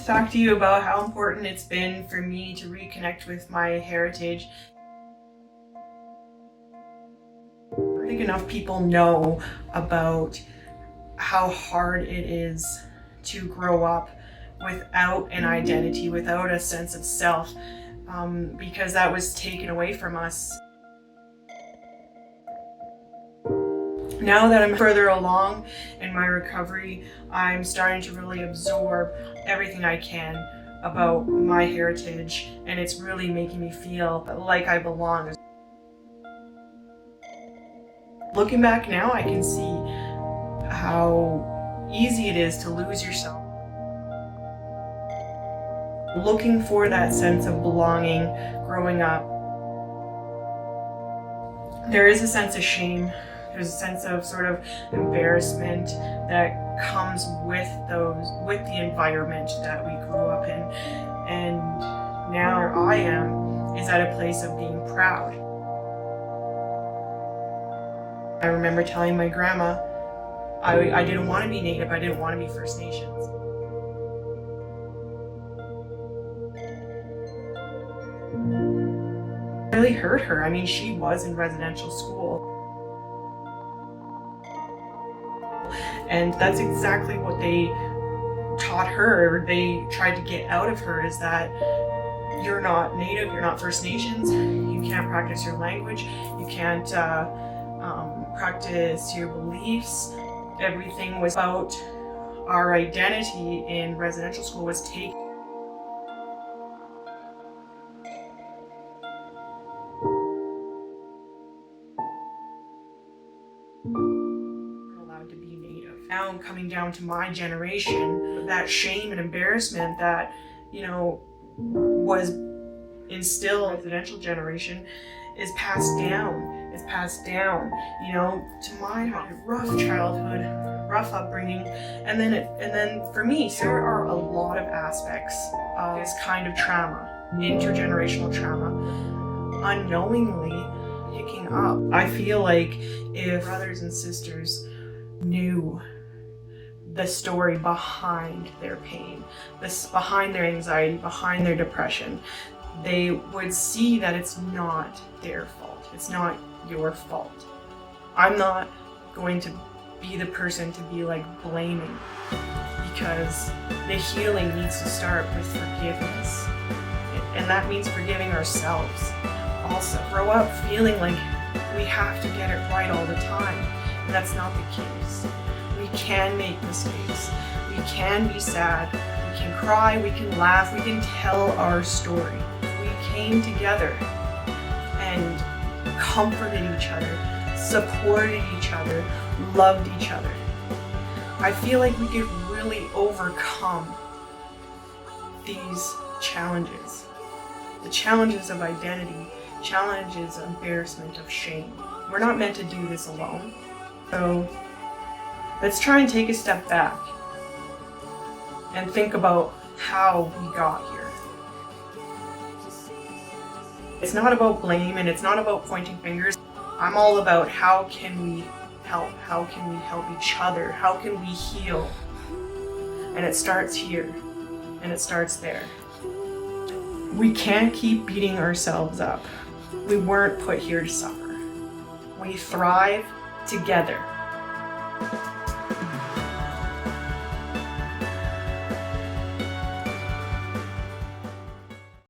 to talk to you about how important it's been for me to reconnect with my heritage. I think enough people know about how hard it is to grow up without an identity, without a sense of self, because that was taken away from us. Now that I'm further along in my recovery, I'm starting to really absorb everything I can about my heritage, and it's really making me feel like I belong. Looking back now, I can see how easy it is to lose yourself. Looking for that sense of belonging growing up, there is a sense of shame. There's a sense of sort of embarrassment that comes with the environment that we grew up in. And now where I am is at a place of being proud. I remember telling my grandma I didn't want to be Native, I didn't want to be First Nations. It really hurt her. I mean, she was in residential school. And that's exactly what they taught her, they tried to get out of her, is that you're not Native, you're not First Nations, you can't practice your language, you can't practice your beliefs. Everything was about our identity in residential school was taken. Allowed to be Native. Now I'm coming down to my generation, that shame and embarrassment that, was instilled in the residential generation is passed down. It's passed down, to my rough childhood, rough upbringing, and then for me, so there are a lot of aspects of this kind of trauma, intergenerational trauma, unknowingly picking up. I feel like if brothers and sisters knew the story behind their pain, behind their anxiety, behind their depression, they would see that it's not their fault. It's not your fault. I'm not going to be the person to be blaming, because the healing needs to start with forgiveness. And that means forgiving ourselves also. Grow up feeling like we have to get it right all the time. And that's not the case. We can make mistakes. We can be sad. We can cry. We can laugh. We can tell our story. We came together and comforted each other, supported each other, loved each other. I feel like we could really overcome these challenges. The challenges of identity, challenges of embarrassment, of shame. We're not meant to do this alone. So let's try and take a step back and think about how we got here. It's not about blame and it's not about pointing fingers. I'm all about how can we help? How can we help each other? How can we heal? And it starts here and it starts there. We can't keep beating ourselves up. We weren't put here to suffer. We thrive together.